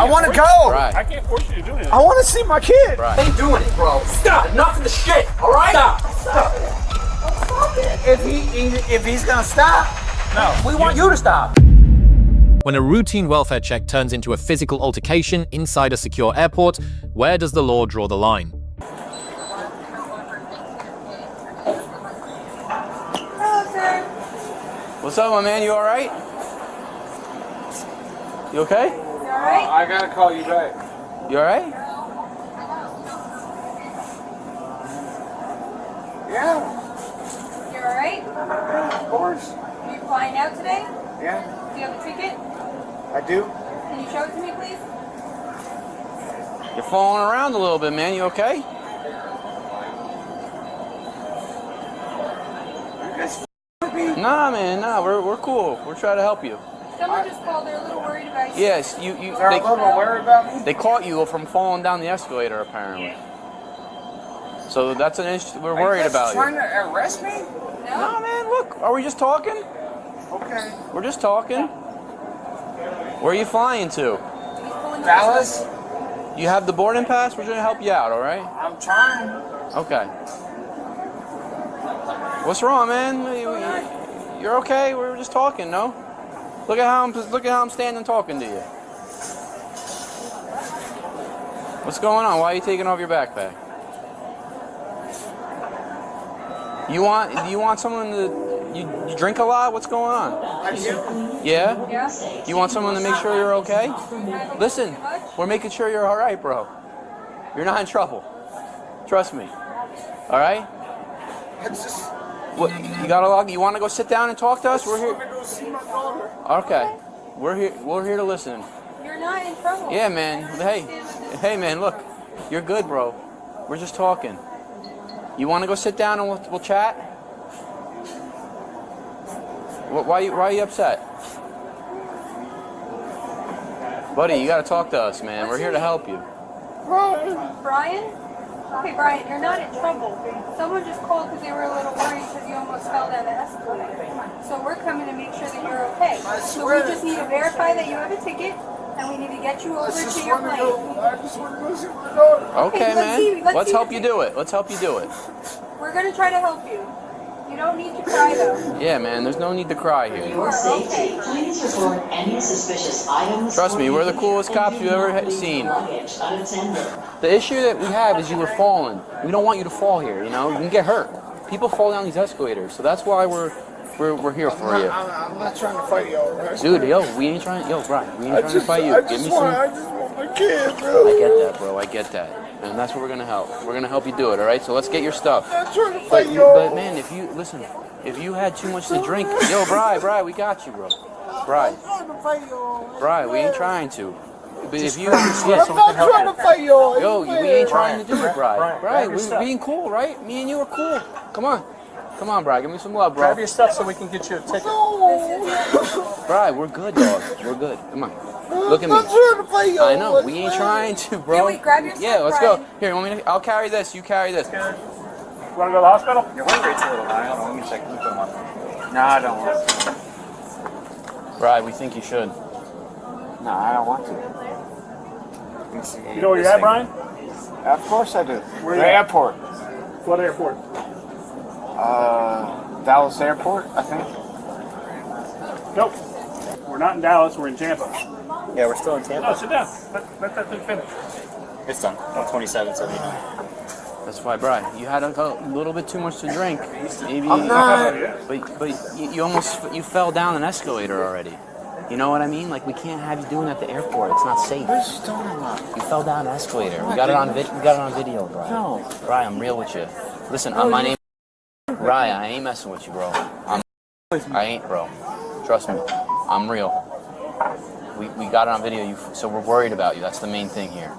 I want to go. Right. I can't force you to do anything. I want to see my kid. Right. I ain't doing it, bro. Stop. Enough of the shit. All right. Stop. If he's gonna stop, No. We want you to stop. When a routine welfare check turns into a physical altercation inside a secure airport, where does the law draw the line? Hello, sir. What's up, my man? You all right? You okay? You alright? I gotta call you back. You all right? Yeah, You alright? of course. Are you flying out today? Yeah, Do you have a ticket? I do. Can you show it to me, please? You're falling around a little bit, man. You okay? You guys with me? Nah, man. Nah, we're cool. We're trying to help you. Someone just called. They're a little worried about you. Yes, They're a little worried about me. they caught you from falling down the escalator, apparently. So that's an issue. We're worried about Trying you. to arrest me? No, No? man. Look, are we just talking? Okay. We're just talking. Where are you flying to? He's pulling Dallas, You have the boarding pass? We're trying to help you out, all right? I'm trying. Okay. What's wrong, man? You're okay? We were just talking, no? Look at how I'm standing talking to you. What's going on? Why are you taking off your backpack? You want someone to you drink a lot? What's going on? I do. Yeah? Yeah? You want someone to make sure you're okay? Listen, we're making sure you're all right, bro. You're not in trouble. Trust me. All right? I just What, you got a log? You want to go sit down and talk to us? We're want here. to go see my daughter. Okay. We're here. We're here to listen. You're not in trouble. Yeah, man. Hey, man. Look, you're good, bro. We're just talking. You want to go sit down and we'll chat? Why are you upset? Buddy, you got to talk to us, man. We're here to help you. Brian? Okay, Brian, you're not in trouble. Someone just called because they were a little worried because you almost fell down the escalator. So we're coming to make sure that you're okay. So we just need to verify that you have a ticket, and we need to get you over to your plane. I just want to go see my daughter. Okay, let's see- man. let's Let's see help the you ticket. do it. Let's help you do it. We're going to try to help you. You don't need to cry, though. Yeah, man. There's no need to cry here. For your safety, please report any suspicious items. Trust me, we're the coolest cops you've ever seen. Luggage unattended. The issue that we have is you were falling. We don't want you to fall here. You know, you can get hurt. People fall down these escalators, so that's why we're here for you. I'm not trying to fight y'all, right? Dude, yo, we ain't trying. Yo, Brian, we ain't trying to fight you. I Give just me want some. my kid, bro. I get that, bro. I get that, and that's what we're gonna help. We're gonna help you do it. All right. So let's get your stuff. I'm not trying to But, fight y'all. but man, if you had too much to drink, yo, Bri, we got you, bro. Bri, I'm trying to fight y'all. Bri, we ain't trying to. But if you, I'm not trying to fight y'all. yo, we ain't trying to do it, Bri. Brian, Bri, we being cool, right? Me and you are cool. Come on, Bri, give me some love, bro. Grab your stuff so we can get you a ticket. Bri, we're good, dog. We're good. Come on. Look at I'm not me. trying to fight y'all. I know. We ain't trying to, bro. Here, wait, grab your Yeah, stuff, let's Brian. go. Here, you want me to? I'll carry this. You carry this. You want to go to the hospital? Your work rate's a little high. Hold on, let me check. Let me put them on. No, I don't want to. Bri, we think you should. No, I don't want to. Let me see. You know where you're at, Brian? Of course I do. Where The you at? airport. What airport? Dallas Airport, I think. Nope. We're not in Dallas. We're in Tampa. Yeah, we're still in Tampa. No, sit down. Let that thing finish. It's done. 2779. That's why, Bri, you had a little bit too much to drink. Maybe. I'm not. But you almost fell down an escalator already. You know what I mean? Like, we can't have you doing that at the airport. It's not safe. What are you talking about? You fell down an escalator. We got it on video, Bri. No. Bri, I'm real with you. Listen, my name. Bri, I ain't messing with you, bro. I ain't, bro. Trust me. I'm real. We got it on video. So we're worried about you. That's the main thing here.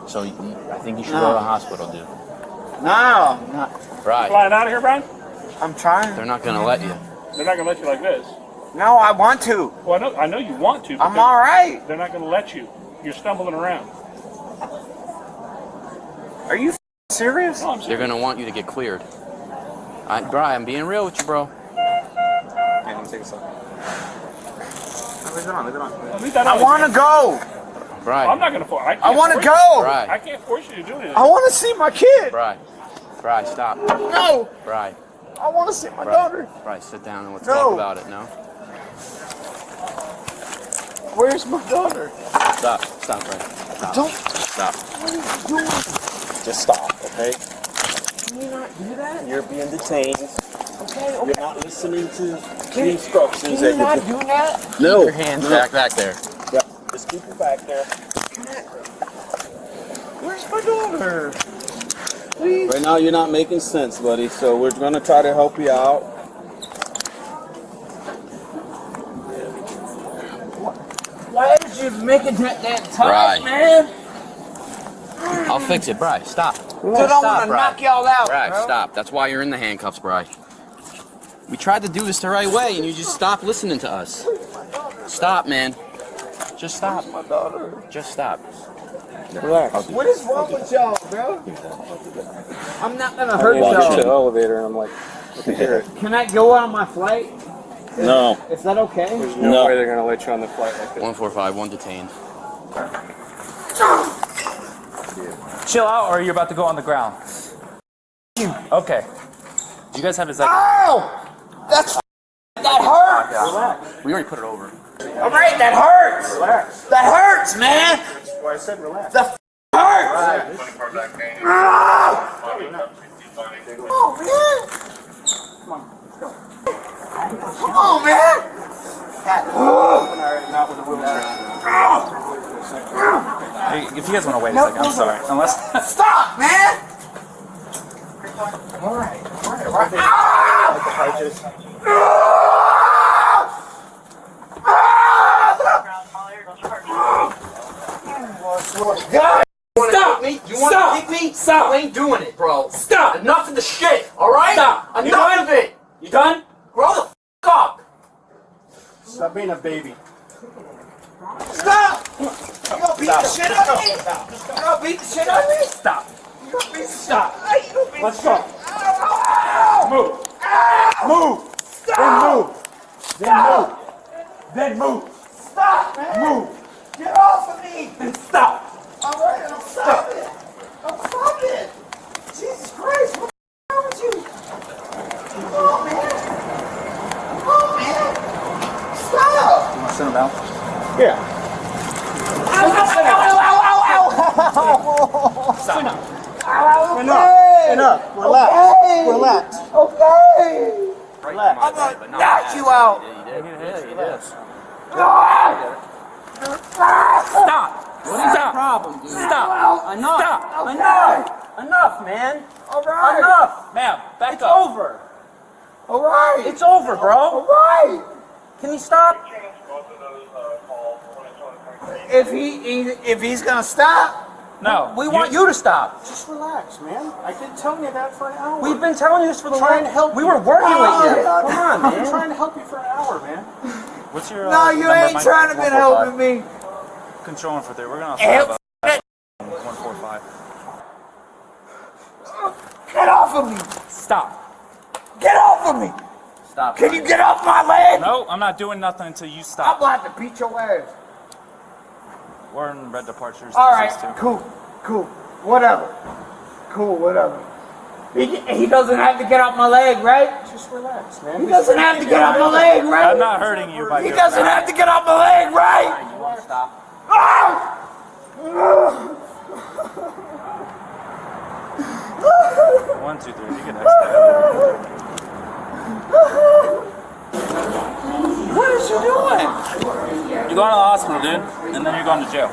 So I think you should go to the hospital, dude. No, I'm not. Bri, Flying out of here, Brian? I'm trying. they're not gonna let you. They're not going to let you like this. No, I want to. Well, I know you want to. But I'm all right. They're not going to let you. You're stumbling around. Are you serious? No, I'm They're serious. gonna want you to get cleared. Bri, I'm being real with you, bro. Yeah, let me take a second. Leave it on, leave it on. Leave that I on. want to go. Brian. I'm not gonna force. I want to go. Brian. I can't force you to do anything. I want to see my kid. Brian. Brian, stop. No. Brian. I want to see my Brian. daughter. Brian, sit down and let's No. talk about it. No. Where's my daughter? Stop. Stop, Brian. Stop. Don't. Stop. What are you doing? Just stop, okay? Can you not do that? You're being detained. Okay. You're not listening to the instructions Can you not that do that? No. Keep your hands back there. Yeah, just keep it back there. Where's my daughter? Please. Right now, you're not making sense, buddy. So we're gonna try to help you out. Why did you make it that tough, Right. man? I'll fix it, Bri. Stop. Dude, I Stop, want to Bri. knock y'all out, Bri, bro. stop. That's why you're in the handcuffs, Bri. We tried to do this the right way, and you just stopped listening to us. Stop, man. Just stop. My daughter. Just stop. Relax. What is wrong with y'all, bro? I'm not gonna I hurt walked to the y'all. elevator, and I'm like, I can hear it. Can I go on my flight? No. Is that okay? There's no way they're gonna let you on the flight like this. 145, one detained. Chill out, or are you about to go on the ground? Okay. Do you guys have his like? Ow! That hurts! We already put it over. All right, that hurts! Relax. That hurts, man! That's why I said relax. That hurts! Ah! Oh, man! Come on, man! Not with a wheelchair. Hey, if you guys want to wait a second, I'm sorry. Unless. Stop, man! All right. Ah! Stop! Stop! You want to hit me? Stop! You ain't doing it, bro. Stop! Enough of the shit, alright? Stop! Enough of it! You done? Grow the f up! Stop being a baby. Stop! You gonna beat the shit out of me? You gonna beat the shit out of me? Stop. You gonna beat the shit out of me? Let's go. Move! Move! Stop! Then move! Then move! Stop, man! Move! Get off of me! And stop. Alright, I'm stopping! I'm stopping! Jesus Christ, what's wrong with you? Come on, man! Come on, man! Stop! You want to send him out? Yeah. Ow, ow, ow, ow, ow, ow! Stop. Enough. Relax. Okay. Relax. Okay! Relax. I'm gonna knock you out! You did. Stop. Stop. Problem, dude. Stop. Enough. Stop. Enough. Enough, man. Alright! Enough. Ma'am, back It's up. over. Alright! It's over, bro. Alright! Can you stop? If he's gonna stop, No. We want you to stop. Just relax, man. I've been telling you that for an hour. We've been telling you this for the Trying last. to help We you. were working with you. Oh, Come on, I'm man. trying to help you for an hour, man. What's your? no, you number, ain't Mike? trying to be helping me. Control 143. We're gonna Help. have 145. Get off of me! Stop. Get off of me! Stop. Can you get off my leg? No, I'm not doing nothing until you I'm stop. about to beat your ass. We're in red departures. All right, 262. cool, whatever. Cool, whatever. He doesn't have to get off my leg, right? Just relax, man. He doesn't have to get off my leg, right? I'm not hurting you by He doing doesn't that. have to get off my leg, right? You want to stop? Ah! 1, 2, 3. You can exit that. What is you doing? You're going to the hospital, dude, and then you're going to jail.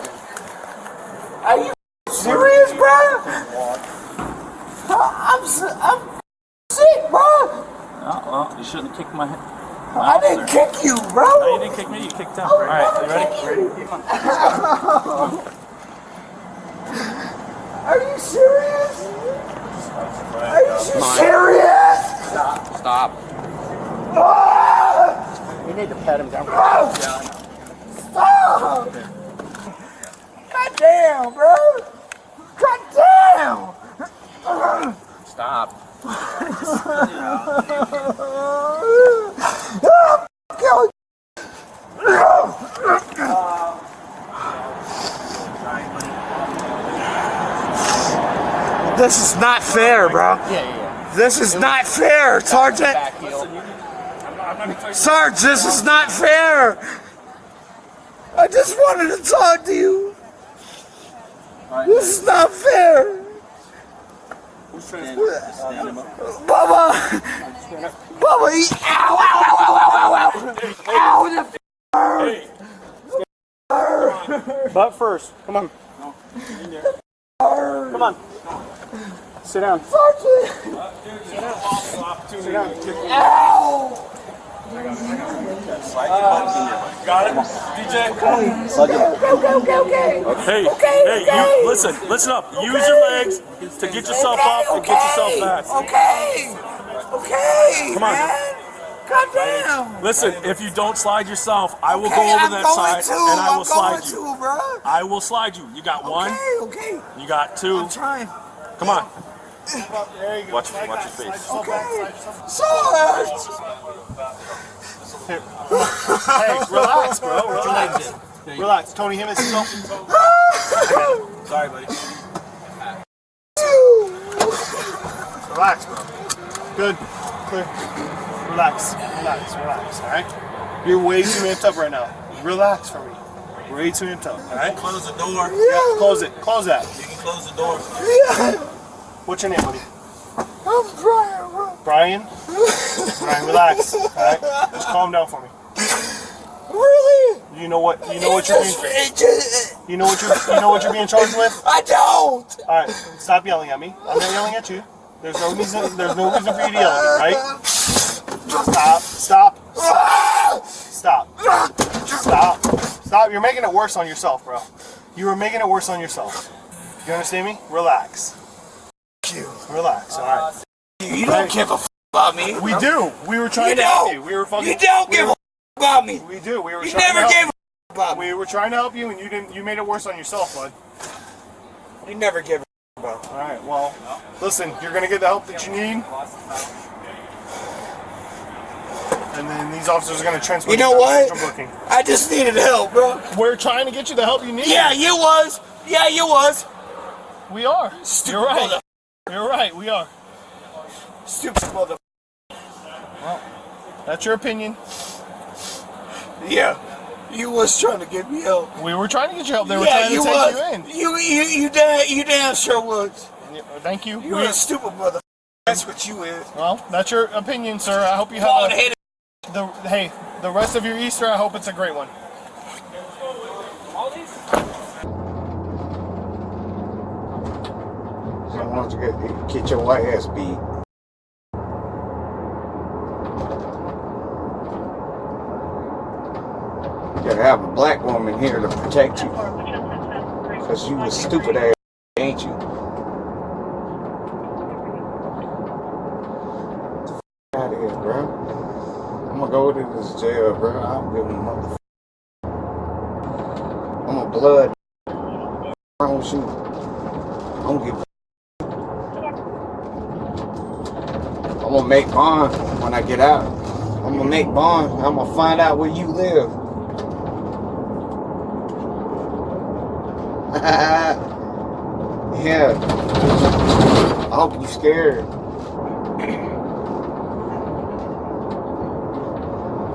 Are you serious, bro? I'm sick, bro. Oh, well, you shouldn't kick my head. I didn't kick you, bro. No, you didn't kick me. You kicked him. All right, you ready? Are you serious? Are you serious? Stop. Ah! You need to pat him down. Stop! God damn, bro! God damn! Stop. This is not fair, bro. This is not fair, Sergeant. Sarge, this is not fair. I just wanted to talk to you. This is not fair. Bubba! Bubba, ow, ow, ow, ow, ow, ow, ow! Butt first. Come on. Come on. Sit down. Sergeant! Sit down. Ow! Got it, DJ. Okay. Hey, you listen up. Use your legs to get yourself up and get yourself back. Okay. Come on. Man. Calm down. Listen, if you don't slide yourself, I will go over that side and I will slide you. I will slide you. You got one. Okay. You got two. I'm trying. Come on. Watch your face. Okay. Sarge! Hey, relax, bro. Relax. Tony, him and yourself. Sorry, buddy. Relax, bro. Good. Clear. Relax. Alright? You're way too amped up right now. Relax for me. Way too amped up, alright? Close the door. Yeah, close it. Close that. You can close the door. Yeah. What's your name, buddy? I'm Brian. Brian? Brian, relax. Alright? Just calm down for me. Really? You know what you're being being charged with? I don't. Alright, stop yelling at me. I'm not yelling at you. There's no reason for you to yell at me, right? Stop. You're making it worse on yourself, bro. You were making it worse on yourself. You understand me? Relax. Relax, alright. You don't give a about me. We do. We were trying to help you. We were fucking. You don't give a about me. We do. We were. You trying never to gave help. a about me. We were trying to help you, and you didn't. You made it worse on yourself, bud. You never give a about me. All right. Well, listen. You're gonna get the help that you need, and then these officers are gonna transfer. You know what? Booking. I just needed help, bro. We're trying to get you the help you need. Yeah, you was. We are. Stupid You're right. mother. You're right. We are. Stupid mother. Well, that's your opinion. Yeah. You was trying to get me help. We were trying to get you help. They were trying to take you in. You damn sure was. Thank you. You're a stupid mother. That's what you is. Well, that's your opinion, sir. I hope you have the rest of your Easter. I hope it's a great one. So why don't you get your white ass beat? You gotta have a black woman here to protect you. Cause you a stupid ass, ain't you? Get out of here, bro. I'm gonna go to this jail, bro. I don't give a motherfucker. I'm a blood. I don't shoot. I don't give a. I'm gonna make bond when I get out. I'm gonna make bond. I'm gonna find out where you live. Yeah. I hope you scared.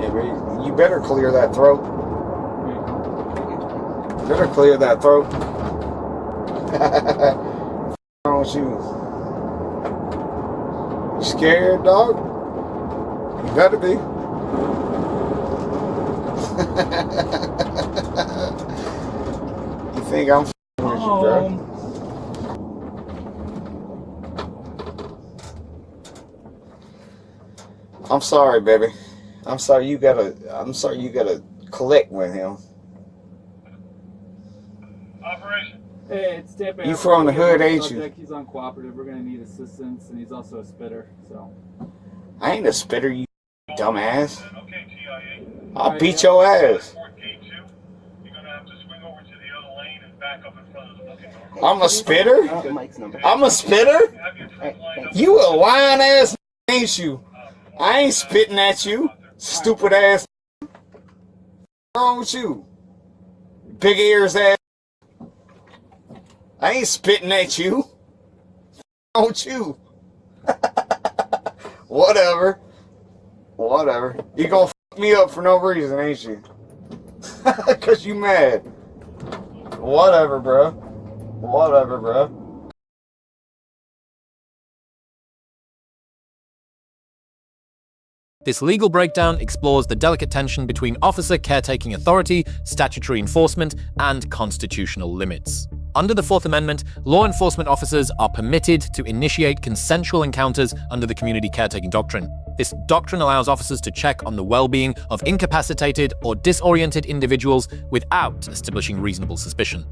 Yeah, you better clear that throat. You better clear that throat. Don't you? You scared, dog? You better be. You think I'm f***ing with you, bro? I'm sorry, baby. I'm sorry you gotta collect with him. Operation. Hey, it's Tampa. You from the hood, ain't you? He's uncooperative. We're gonna need assistance, and he's also a spitter. So. I ain't a spitter, you dumbass. Okay, TIA. I'll beat your ass. You're gonna have to swing over to the other lane and back up in front of the booking door. I'm a spitter? I'm a spitter? You a lying ass, ain't you? I ain't spitting at you, stupid ass. What's wrong with you? Big ears ass. I ain't spitting at you. wrong with you? Whatever. Whatever. You gonna fuck me up for no reason, ain't you? Cause you mad. Whatever, bro. Whatever, bro. This legal breakdown explores the delicate tension between officer caretaking authority, statutory enforcement, and constitutional limits. Under the Fourth Amendment, law enforcement officers are permitted to initiate consensual encounters under the Community Caretaking Doctrine. This doctrine allows officers to check on the well-being of incapacitated or disoriented individuals without establishing reasonable suspicion.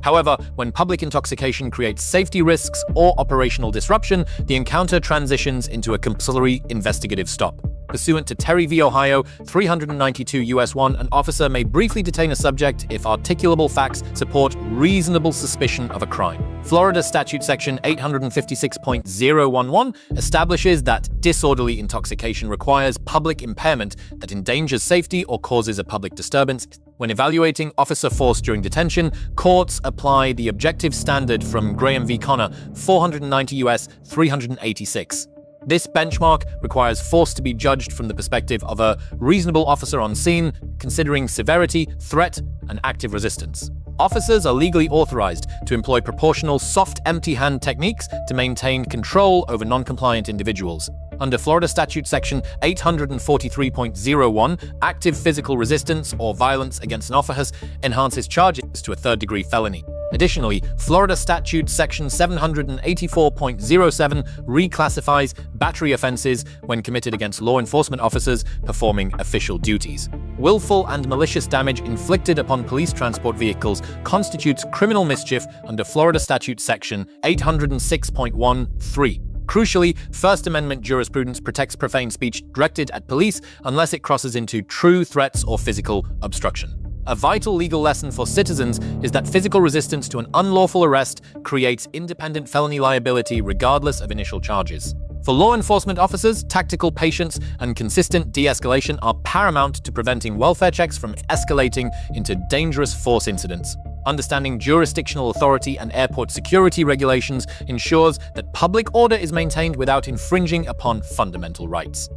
However, when public intoxication creates safety risks or operational disruption, the encounter transitions into a compulsory investigative stop. Pursuant to Terry v. Ohio 392 U.S. 1, an officer may briefly detain a subject if articulable facts support reasonable suspicion of a crime. Florida Statute Section 856.011 establishes that disorderly intoxication requires public impairment that endangers safety or causes a public disturbance. When evaluating officer force during detention, courts apply the objective standard from Graham v. Connor 490 U.S. 386. This benchmark requires force to be judged from the perspective of a reasonable officer on scene, considering severity, threat, and active resistance. Officers are legally authorized to employ proportional soft empty hand techniques to maintain control over non-compliant individuals. Under Florida Statute Section 843.01, active physical resistance or violence against an officer enhances charges to a third-degree felony. Additionally, Florida Statute Section 784.07 reclassifies battery offenses when committed against law enforcement officers performing official duties. Willful and malicious damage inflicted upon police transport vehicles constitutes criminal mischief under Florida Statute Section 806.13. Crucially, First Amendment jurisprudence protects profane speech directed at police unless it crosses into true threats or physical obstruction. A vital legal lesson for citizens is that physical resistance to an unlawful arrest creates independent felony liability regardless of initial charges. For law enforcement officers, tactical patience and consistent de-escalation are paramount to preventing welfare checks from escalating into dangerous force incidents. Understanding jurisdictional authority and airport security regulations ensures that public order is maintained without infringing upon fundamental rights.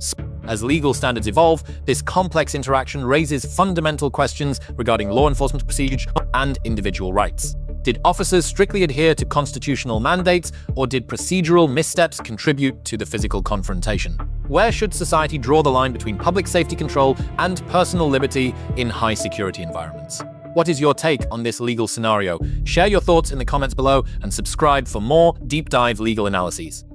As legal standards evolve, this complex interaction raises fundamental questions regarding law enforcement procedure and individual rights. Did officers strictly adhere to constitutional mandates, or did procedural missteps contribute to the physical confrontation? Where should society draw the line between public safety control and personal liberty in high-security environments? What is your take on this legal scenario? Share your thoughts in the comments below and subscribe for more deep dive legal analyses.